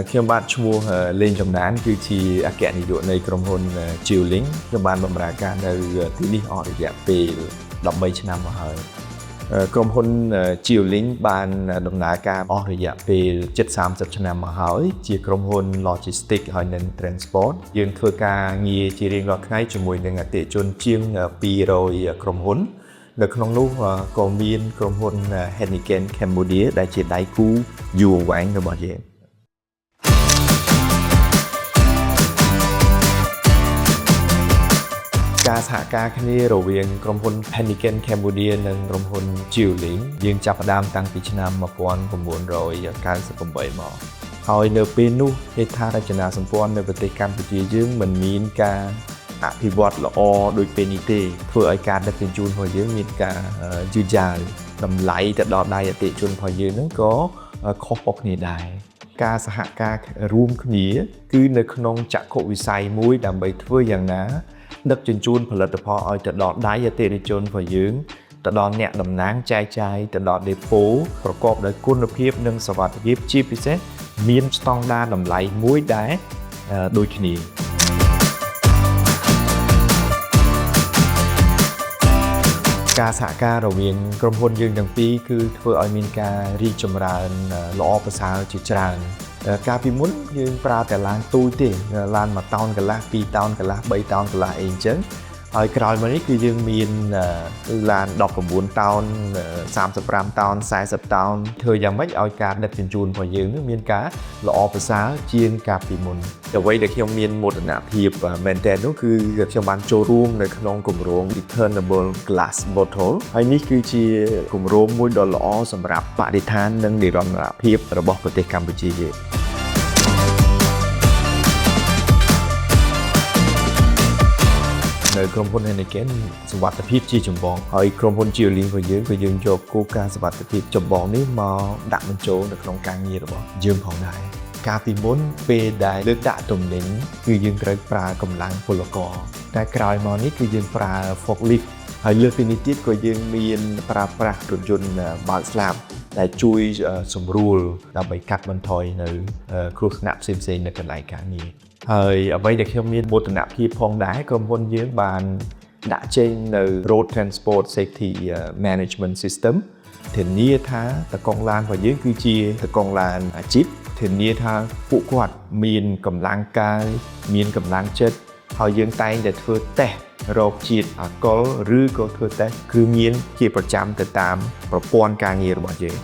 ខ្ញុំបាទឈ្មោះលេងចំណានគឺជាអគ្គនាយកនៃក្រុមហ៊ុន Geolink ខ្ញុំបានបម្រើការនៅទីនេះអស់រយៈពេល13ឆ្នាំមកហើយក្រុមហ៊ុន Geolink បានដំណើរការអស់រយៈពេលជិត30ឆ្នាំមកហើយជាក្រុមហ៊ុន Logistics ហើយនិង Transport យើងធ្វើការងារជារៀងរាល់ថ្ងៃជាមួយនឹងអតិថិជនជាង200ក្រុមហ៊ុននៅក្នុងនោះក៏មានក្រុមហ៊ុន Heineken Cambodia ដែលជាដៃគូយូរអង្វែងរបស់យើងការសហការគ្នារវាងក្រុមហ៊ុន Heineken Cambodia និងក្រុមហ៊ុន Geolink យើងចាប់ផ្ដើមតាំងពីឆ្នាំ1998មកហើយនៅពេលនោះហេដ្ឋារចនាសម្ព័ន្ធនៅប្រទេសកម្ពុជាយើងមិនមានការអភិវឌ្ឍល្អដូចពេលនេះទេធ្វើឲ្យការដឹកជញ្ជូនរបស់យើងមានការយឺតយ៉ាវតម្លៃទៅដល់ដៃអតិថិជនរបស់យើងហ្នឹងក៏ខុសៗគ្នាដែរការសហការរួមគ្នាគឺនៅក្នុងចក្ខុវិស័យមួយដើម្បីធ្វើយ៉ាងណាដឹកជញ្ជូនផលិតផលឲ្យទៅដល់ដៃអតិថិជនរបស់យើងទៅដល់អ្នកតំណាងចែកចាយទៅដល់ដេប៉ូប្រកបដោយគុណភាពនិងសុវត្ថិភាពជាពិសេសមានស្តង់ដារតម្លៃមួយដែរដូចគ្នាការសហការរវាងក្រុមហ៊ុនយើងទាំងពីរគឺធ្វើឲ្យមានការរីកចម្រើនល្អប្រសើរជាច្រើនកាលពីមុនយើងប្រើតែឡានទូចទេឡាន1តោនកន្លះ2តោនកន្លះ3តោនកន្លះអីអញ្ចឹងហើយក្រោយមកនេះគឺយើងមានឡាន19តោន35តោន40តោនធ្វើយ៉ាងម៉េចឲ្យការដឹកជញ្ជូនរបស់យើងនឹងមានការល្អប្រសើរជាងកាលពីមុនអ្វីដែលខ្ញុំមានមោទនភាពមែនទែននោះគឺខ្ញុំបានចូលរួមនៅក្នុងគម្រោង Returnable Glass Bottle ហើយនេះគឺជាគម្រោងមួយដ៏ល្អសម្រាប់បរិស្ថាននិងនិរន្តរភាពរបស់ប្រទេសកម្ពុជាយើងនៅក្រុមហ៊ុន Heineken សុវត្ថិភាពជាចម្បងហើយក្រុមហ៊ុន Geolink របស់យើងក៏យើងយកគោលការណ៍សុវត្ថិភាពចម្បងនេះមកដាក់បញ្ចូលនៅក្នុងការងាររបស់យើងផងដែរកាលពីមុនពេលដែលលើកដាក់ទំនិញគឺយើងត្រូវប្រើកម្លាំងពលករតែក្រោយមកនេះគឺយើងប្រើ forklift ហើយលើសពីនេះទៀតក៏យើងមានប្រើប្រាស់រថយន្តបើកស្លាបដែលជួយសម្រួលដើម្បីកាត់បន្ថយនៅគ្រោះថ្នាក់ផ្សេងៗនៅកន្លែងការងារហើយអ្វីដែលខ្ញុំមានមោទនភាពផងដែរក្រុមហ៊ុនយើងបានដាក់ចេញនៅ Road Transport Safety Management System ធានាថាតកង់ឡានរបស់យើងគឺជាតកង់ឡានអាជីពធានាថាពួកគាត់មានកម្លាំងកាយមានកម្លាំងចិត្តហើយយើងតែងតែធ្វើតេស្តរោគជាតិអាល់កុលឬក៏ធ្វើតេស្តគ្រឿងញៀនជាប្រចាំទៅតាមប្រព័ន្ធការងាររបស់យើង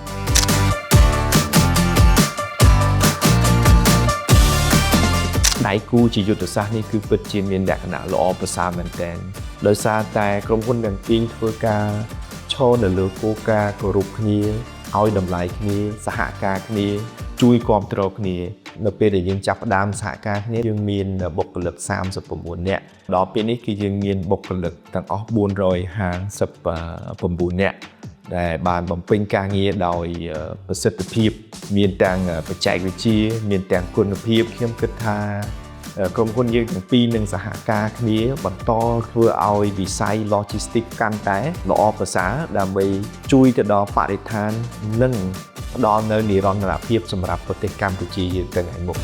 ដៃគូជាយុទ្ធសាស្ត្រនេះគឺពិតជាមានលក្ខណៈល្អប្រសើរមែនទែនដោយសារតែក្រុមហ៊ុនទាំងពីរធ្វើការឈរនៅលើគោលការណ៍គោរពគ្នាឲ្យតម្លៃគ្នាសហការគ្នាជួយគាំទ្រគ្នានៅពេលដែលយើងចាប់ផ្ដើមសហការគ្នាយើងមានបុគ្គលិក39នាក់ដល់ពេលនេះគឺយើងមានបុគ្គលិកទាំងអស់459នាក់ដែលបានបំពេញការងារដោយប្រសិទ្ធភាពមានទាំងបច្ចេកវិទ្យាមានទាំងគុណភាពខ្ញុំគិតថាក្រុមហ៊ុនយើងទាំងពីរនឹងសហការគ្នាបន្តធ្វើឲ្យវិស័យ Logistics កាន់តែល្អប្រសើរដើម្បីជួយទៅដល់បរិស្ថាននិងផ្ដល់នូវនិរន្តរភាពសម្រាប់ប្រទេសកម្ពុជាយើងទៅថ្ងៃមុខ